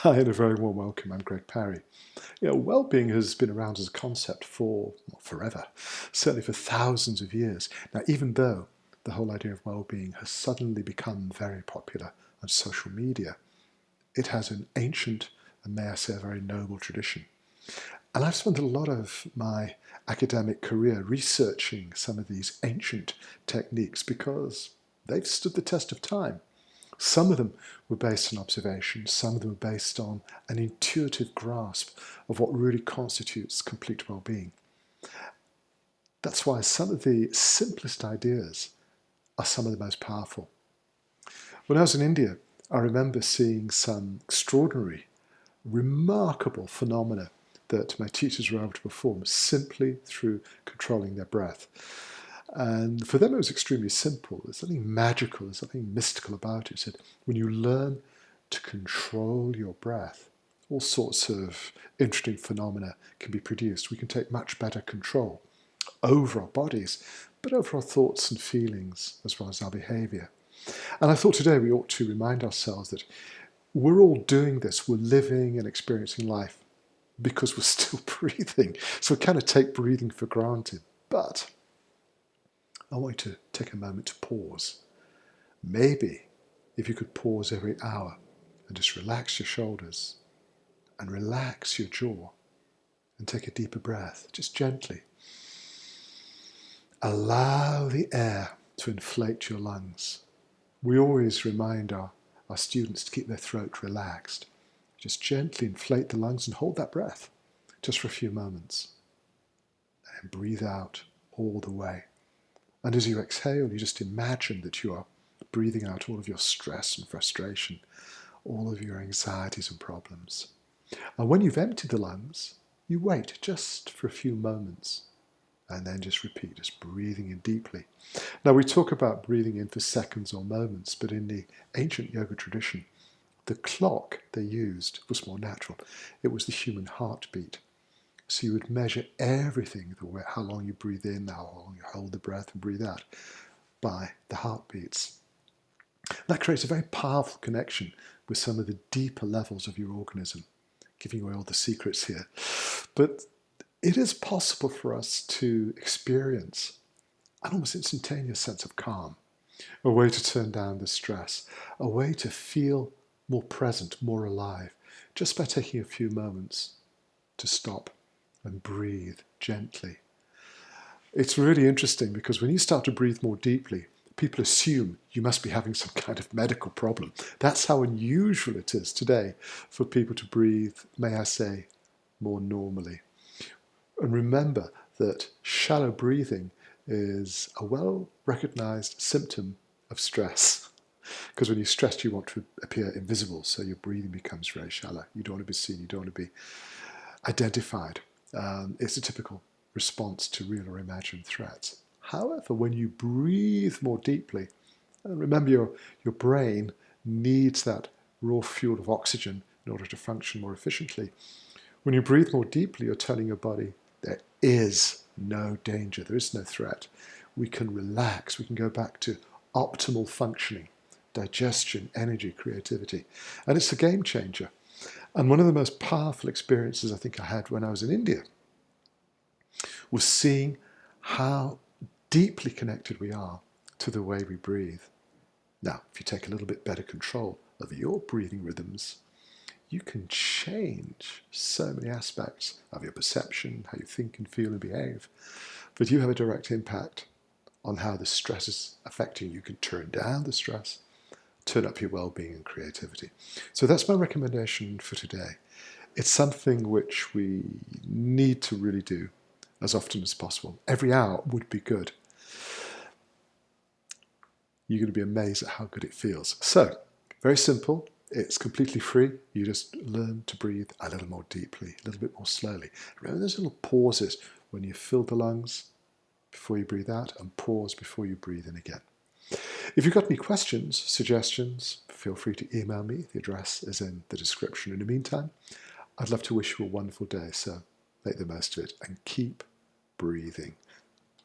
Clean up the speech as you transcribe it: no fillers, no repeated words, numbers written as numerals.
Hi, and a very warm welcome. I'm Greg Parry. Well-being has been around as a concept for forever, certainly for thousands of years. Now, even though the whole idea of well-being has suddenly become very popular on social media, it has an ancient and, may I say, a very noble tradition. And I've spent a lot of my academic career researching some of these ancient techniques because they've stood the test of time. Some of them were based on observation, some of them were based on an intuitive grasp of what really constitutes complete well-being. That's why some of the simplest ideas are some of the most powerful. When I was in India, I remember seeing some extraordinary, remarkable phenomena that my teachers were able to perform simply through controlling their breath. And for them, it was extremely simple. There's something magical, there's something mystical about it. It said, when you learn to control your breath, all sorts of interesting phenomena can be produced. We can take much better control over our bodies, but over our thoughts and feelings, as well as our behavior. And I thought today we ought to remind ourselves that we're all doing this. We're living and experiencing life because we're still breathing. So we kind of take breathing for granted. But I want you to take a moment to pause. Maybe if you could pause every hour and just relax your shoulders and relax your jaw and take a deeper breath, just gently. Allow the air to inflate your lungs. We always remind our students to keep their throat relaxed. Just gently inflate the lungs and hold that breath just for a few moments. And breathe out all the way. And as you exhale, you just imagine that you are breathing out all of your stress and frustration, all of your anxieties and problems. And when you've emptied the lungs, you wait just for a few moments and then just repeat, just breathing in deeply. Now, we talk about breathing in for seconds or moments, but in the ancient yoga tradition, the clock they used was more natural. It was the human heartbeat. So you would measure everything, how long you breathe in, how long you hold the breath and breathe out, by the heartbeats. That creates a very powerful connection with some of the deeper levels of your organism, giving away all the secrets here. But it is possible for us to experience an almost instantaneous sense of calm, a way to turn down the stress, a way to feel more present, more alive, just by taking a few moments to stop and breathe gently. It's really interesting because when you start to breathe more deeply, people assume you must be having some kind of medical problem. That's how unusual it is today for people to breathe, may I say, more normally. And remember that shallow breathing is a well-recognized symptom of stress. Because when you're stressed, you want to appear invisible, so your breathing becomes very shallow. You don't want to be seen, you don't want to be identified. It's a typical response to real or imagined threats. However, when you breathe more deeply, and remember your brain needs that raw fuel of oxygen in order to function more efficiently. When you breathe more deeply, you're telling your body there is no danger, there is no threat. We can relax, we can go back to optimal functioning, digestion, energy, creativity. And it's a game changer. And one of the most powerful experiences I think I had when I was in India was seeing how deeply connected we are to the way we breathe. Now, if you take a little bit better control of your breathing rhythms, you can change so many aspects of your perception, how you think and feel and behave. But you have a direct impact on how the stress is affecting you. You can turn down the stress, turn up your well-being and creativity. So that's my recommendation for today. It's something which we need to really do as often as possible. Every hour would be good. You're going to be amazed at how good it feels. So, very simple. It's completely free. You just learn to breathe a little more deeply, a little bit more slowly. Remember those little pauses when you fill the lungs before you breathe out and pause before you breathe in again. If you've got any questions, suggestions, feel free to email me. The address is in the description. In the meantime, I'd love to wish you a wonderful day, so make the most of it and keep breathing.